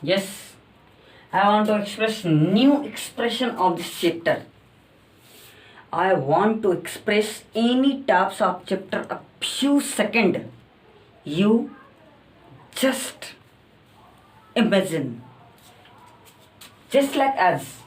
Yes, I want to express new expression of this chapter. I want to express any types of chapter a few second. You just imagine, just like us.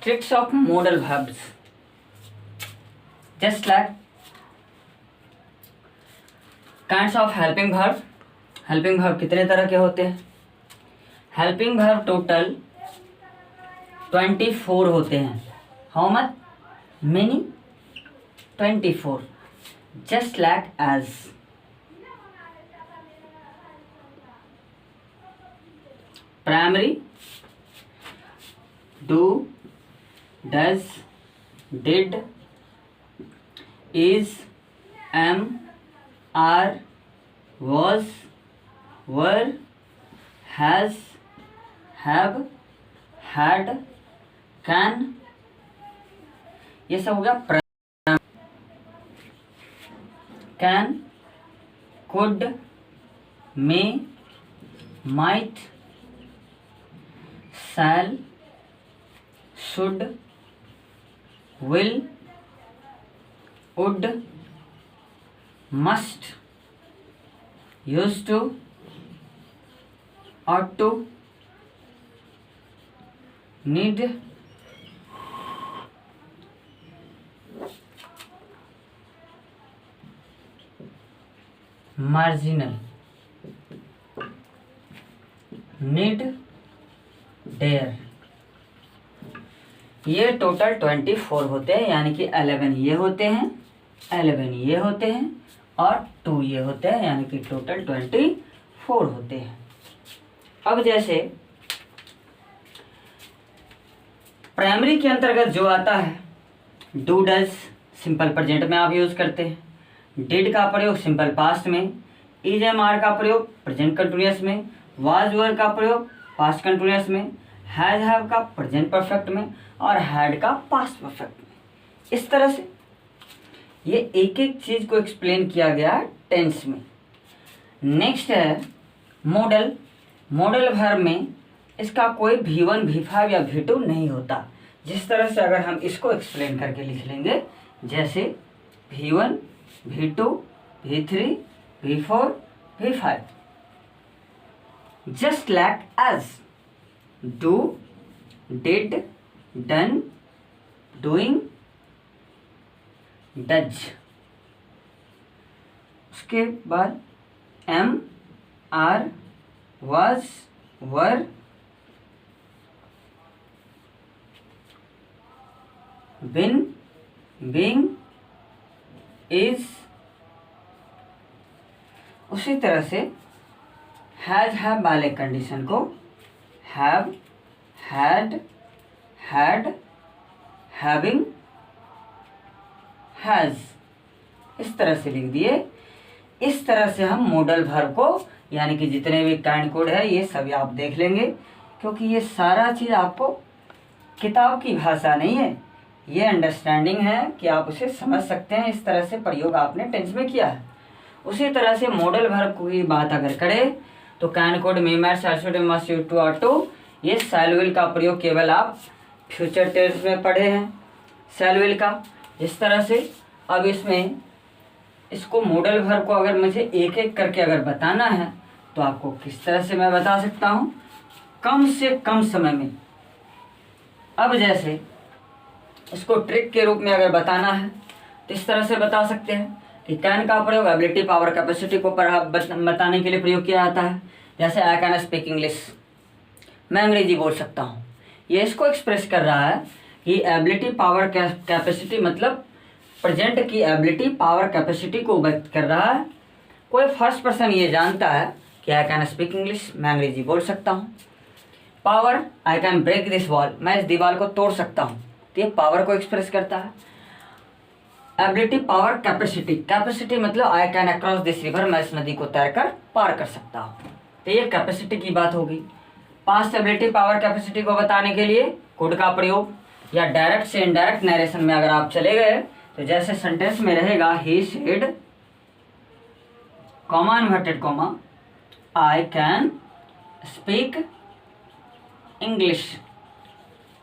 Tricks of modal verbs. Just like kinds of helping verb. Helping verb कितने तरह के होते हैं? Helping verb total 24 होते हैं. How much? Many? 24. Just like as. Primary do, does, did, is, am, are, was, were, has, have, had, can. ये सब हो गया. can, could, may, might, shall, should, will, would, must, used to, ought to, need, marginal, need, dare. ये total 24 होते हैं, यानी कि 11 ये होते हैं, 11 ये होते हैं और 2 ये होते हैं, यानी कि टोटल 24 होते हैं. अब जैसे प्राइमरी के अंतर्गत जो आता है, डू, डज सिंपल प्रेजेंट में आप यूज करते हैं. डिड का प्रयोग सिंपल पास्ट में. इज, एम, आर का प्रयोग प्रेजेंट कंटिन्यूअस में. वाज, वर का प्रयोग पास्ट कंटिन्यूअस में. हैज, हैव का प्रेजेंट परफेक्ट में और हैड का पास्ट परफेक्ट में. इस तरह से ये एक एक चीज को एक्सप्लेन किया गया टेंस में. नेक्स्ट है मॉडल. मॉडल वर्ब में इसका कोई V1, V5 या V2 नहीं होता. जिस तरह से अगर हम इसको एक्सप्लेन करके लिख लेंगे, जैसे V1, V2, V3, V4, V5. Just like as. Do, did, done, doing, does. उसके बाद am, are, was, were, been, being, is. उसी तरह से हैज, हैव वाले कंडीशन को have, had, had, having, has इस तरह से लिख दिए. इस तरह से हम मॉडल वर्ब को, यानी कि जितने भी काइंड कोड है ये सभी आप देख लेंगे, क्योंकि ये सारा चीज़ आपको किताब की भाषा नहीं है, ये अंडरस्टैंडिंग है कि आप उसे समझ सकते हैं. इस तरह से प्रयोग आपने टेंस में किया है. उसी तरह से मॉडल वर्ब की बात अगर करें तो can, could, may, might, shall, should, must, use to, ought to, ये शैल, विल का प्रयोग केवल आप फ्यूचर टेंस में पढ़े हैं, शैल, विल का. इस तरह से अब इसमें इसको मॉडल वर्ब को अगर मुझे एक एक करके अगर बताना है तो आपको किस तरह से मैं बता सकता हूँ कम से कम समय में. अब जैसे इसको ट्रिक के रूप में अगर बताना है तो इस तरह से बता सकते हैं कि कैन का प्रयोग एबिलिटी, पावर, कैपेसिटी को बताने के लिए प्रयोग किया जाता है. जैसे आई कैन स्पीक इंग्लिश, मैं अंग्रेजी बोल सकता हूँ. ये इसको एक्सप्रेस कर रहा है कि एबिलिटी, पावर, कैपेसिटी मतलब प्रेजेंट की एबिलिटी, पावर, कैपेसिटी को व्यक्त कर रहा है. कोई फर्स्ट पर्सन ये जानता है कि आई कैन स्पीक इंग्लिश, मैं अंग्रेजी बोल सकता हूँ. Power, I can break this wall, मैं इस दीवार को तोड़ सकता हूँ, तो ये पावर को एक्सप्रेस करता है. Ability, power, capacity. कैपेसिटी मतलब I can across this river, मैं इस नदी को तैरकर पार कर सकता हूँ। तो ये कैपेसिटी की बात होगी। पास्ट एबिलिटी, पावर, कैपेसिटी को बताने के लिए कुड का प्रयोग, या डायरेक्ट से इनडायरेक्ट नरेशन में अगर आप चले गए तो जैसे सेंटेंस में रहेगा he said comma inverted comma I can speak English.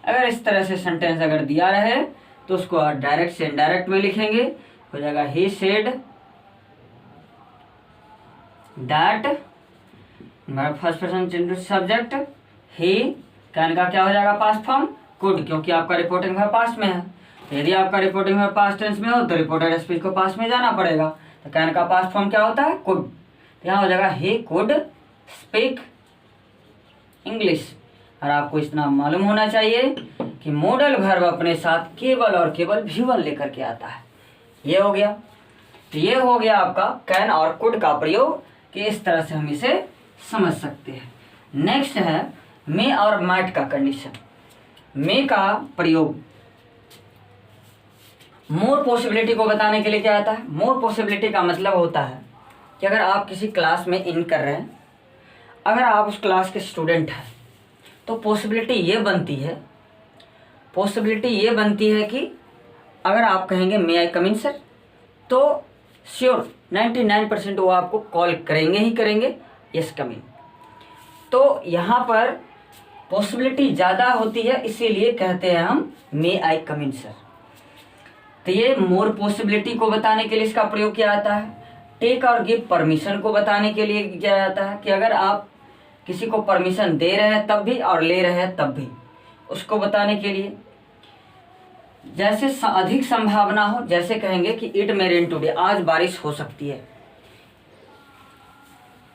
अगर इस तरह से सेंटेंस अगर दिया रहे तो उसको आप डायरेक्ट से इनडायरेक्ट में लिखेंगे, हो जाएगा he said that, first person subject, he can का क्या हो जाएगा पास्ट फॉर्म कुड, क्योंकि आपका रिपोर्टिंग वर्ब पास्ट में है। यदि आपका रिपोर्टिंग वर्ब पास्ट टेंस में हो तो रिपोर्टेड स्पीच को पास्ट में जाना पड़ेगा। तो कैन का पास्ट फॉर्म क्या होता है कुड, तो यहाँ हो जाएगा ही कुड स्पीक इंग्लिश। और आपको इतना मालूम होना चाहिए कि मॉडल वर्ब अपने साथ केवल और केवल V1 लेकर के आता है। ये हो गया। तो ये हो गया आपका कैन और कुड का प्रयोग, कि इस तरह से हम इसे समझ सकते हैं। नेक्स्ट है मे और माइट का कंडीशन। मे का प्रयोग मोर पॉसिबिलिटी को बताने के लिए क्या आता है। मोर पॉसिबिलिटी का मतलब होता है कि अगर आप किसी क्लास में इन कर रहे हैं, अगर आप उस क्लास के स्टूडेंट हैं तो पॉसिबिलिटी ये बनती है कि अगर आप कहेंगे मे आई कम इन सर, तो श्योर 99% वो आपको कॉल करेंगे ही करेंगे यस कम इन। तो यहाँ पर पॉसिबिलिटी ज़्यादा होती है, इसीलिए कहते हैं हम मे आई कम इन सर। तो ये मोर पॉसिबिलिटी को बताने के लिए इसका प्रयोग किया जाता है। टेक और गिव परमिशन को बताने के लिए किया जाता है, कि अगर आप किसी को परमिशन दे रहे हैं तब भी और ले रहे हैं तब भी, उसको बताने के लिए। जैसे अधिक संभावना हो, जैसे कहेंगे कि इट मे रेन टुडे, आज बारिश हो सकती है।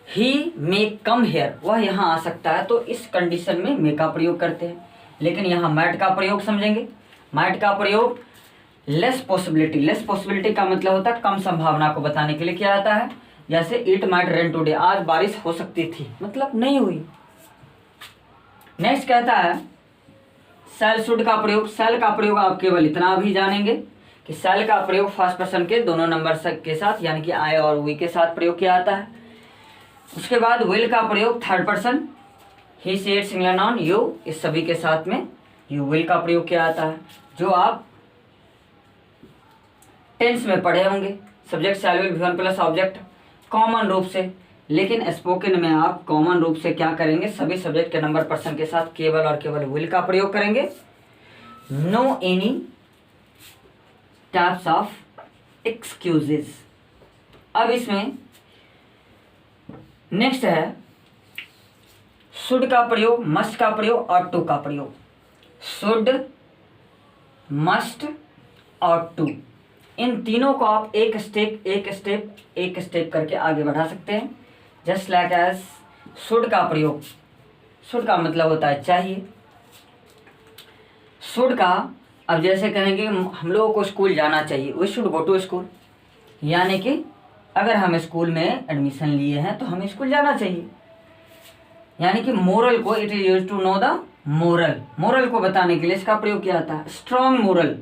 ही मे कम हेयर, वह यहाँ आ सकता है, तो इस कंडीशन में मे का प्रयोग करते हैं। लेकिन यहाँ माइट का प्रयोग समझेंगे। माइट का प्रयोग लेस पॉसिबिलिटी का मतलब होता है कम संभावना को बताने के लिए किया जाता है। जैसे इट माइट रेन टुडे, आज बारिश हो सकती थी, मतलब नहीं हुई। नेक्स्ट कहता है शैल शुड का प्रयोग। शैल का प्रयोग आप केवल इतना भी जानेंगे कि शैल का प्रयोग फर्स्ट पर्सन के दोनों नंबर के साथ, यानी कि आई और वी के साथ प्रयोग किया जाता है। उसके बाद विल का प्रयोग third person, he she it singular noun you, इस सभी के साथ में यू विल का प्रयोग किया जाता है, जो आप टेंस में पढ़े होंगे। Subject shell will V1 plus object common रूप से, लेकिन स्पोकन में आप कॉमन रूप से क्या करेंगे, सभी सब्जेक्ट के नंबर पर्सन के साथ केवल और केवल विल का प्रयोग करेंगे। No any types of excuses. अब इसमें नेक्स्ट है शुड का प्रयोग, मस्ट का प्रयोग और टू का प्रयोग। शुड, मस्ट और टू, इन तीनों को आप एक स्टेप करके आगे बढ़ा सकते हैं। जस्ट लाइक एज शुड का प्रयोग, शुड का मतलब होता है चाहिए। शुड का अब जैसे कहेंगे हम लोगों को स्कूल जाना चाहिए, we should go to school, यानी कि अगर हम स्कूल में एडमिशन लिए हैं तो हमें स्कूल जाना चाहिए। यानी कि मोरल को, it is used to know the moral को बताने के लिए इसका प्रयोग किया जाता है। स्ट्रॉन्ग मोरल,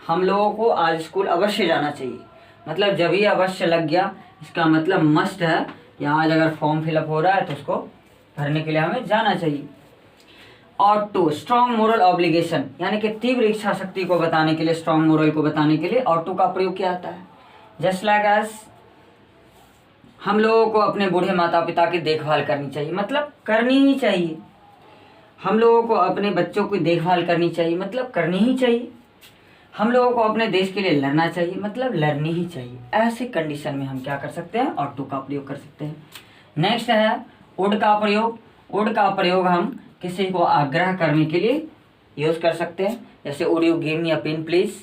हम लोगों को आज स्कूल अवश्य जाना चाहिए, मतलब जब ये अवश्य लग गया इसका मतलब मस्ट है, या आज अगर फॉर्म फिलअप हो रहा है तो उसको भरने के लिए हमें जाना चाहिए। और टू, स्ट्रॉन्ग मोरल ऑब्लिगेशन, यानी कि तीव्र इच्छा शक्ति को बताने के लिए, स्ट्रॉन्ग मोरल को बताने के लिए और टू का प्रयोग किया जाता है। जस्ट लाइक एज हम लोगों को अपने बूढ़े माता पिता की देखभाल करनी चाहिए, मतलब करनी ही चाहिए। हम लोगों को अपने बच्चों की देखभाल करनी चाहिए, मतलब करनी ही चाहिए। हम लोगों को अपने देश के लिए लड़ना चाहिए, मतलब लड़नी ही चाहिए। ऐसे कंडीशन में हम क्या कर सकते हैं, और टू का प्रयोग कर सकते हैं। नेक्स्ट है वुड का प्रयोग। वुड का प्रयोग हम किसी को आग्रह करने के लिए यूज़ कर सकते हैं। जैसे would you give me a pen please,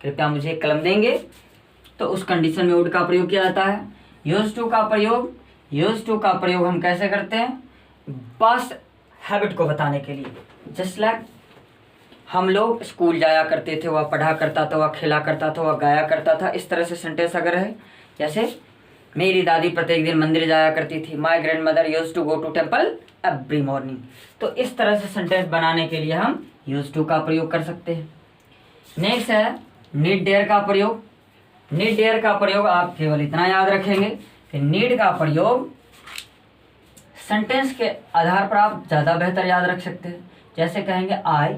कृपया मुझे कलम देंगे, तो उस कंडीशन में वुड का प्रयोग किया जाता है। यूज टू का प्रयोग हम कैसे करते हैं, पास्ट हैबिट को बताने के लिए। जस्ट लाइक हम लोग स्कूल जाया करते थे, वह पढ़ा करता था, वह खेला करता था, वह गाया करता था, इस तरह से सेंटेंस अगर है। जैसे मेरी दादी प्रत्येक दिन मंदिर जाया करती थी, my grand mother use to go to temple every morning. तो इस तरह से सेंटेंस बनाने के लिए हम यूज टू का प्रयोग कर सकते हैं। नेक्स्ट है नीड डेयर का प्रयोग। नीड डेयर का प्रयोग आप केवल इतना याद रखेंगे कि नीड का प्रयोग सेंटेंस के आधार पर आप ज़्यादा बेहतर याद रख सकते हैं। जैसे कहेंगे आई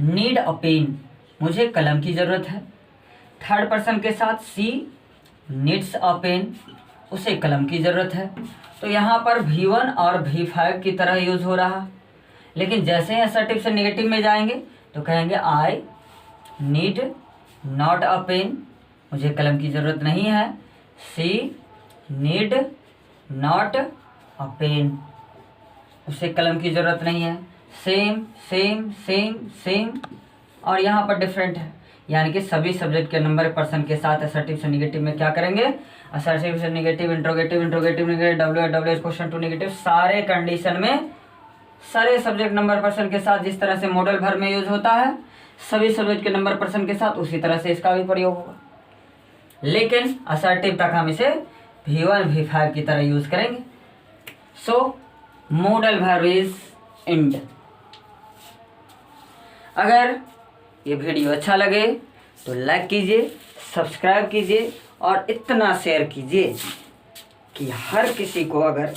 नीड अ पेन, मुझे कलम की ज़रूरत है। थर्ड पर्सन के साथ सी नीड्स अ पेन, उसे कलम की ज़रूरत है। तो यहाँ पर V1 और V5 की तरह यूज़ हो रहा। लेकिन जैसे ही असर्टिव से नेगेटिव में जाएंगे तो कहेंगे I need not a pen, मुझे कलम की ज़रूरत नहीं है। She need not a pen, उसे कलम की ज़रूरत नहीं है। सेम सेम सेम सेम, और यहाँ पर डिफरेंट है, यानी कि सभी सब्जेक्ट के नंबर पर्सन के साथ असर्टिव से नेगेटिव में क्या करेंगे, असर्टिव से negative, interrogative, interrogative negative, W question to negative, सारे कंडीशन में सारे सब्जेक्ट नंबर पर्सन के साथ जिस तरह से मॉडल भर में यूज होता है, सभी सब्जेक्ट के नंबर पर्सन के साथ उसी तरह से इसका भी प्रयोग होगा। लेकिन असर्टिव तक हम इसे V1 V5 की तरह यूज करेंगे। सो मॉडल वर्ब इज इंड। अगर ये वीडियो अच्छा लगे तो लाइक कीजिए, सब्सक्राइब कीजिए और इतना शेयर कीजिए कि हर किसी को अगर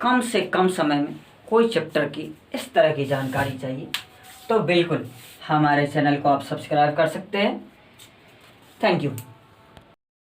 कम से कम समय में कोई चैप्टर की इस तरह की जानकारी चाहिए तो बिल्कुल हमारे चैनल को आप सब्सक्राइब कर सकते हैं। Thank you.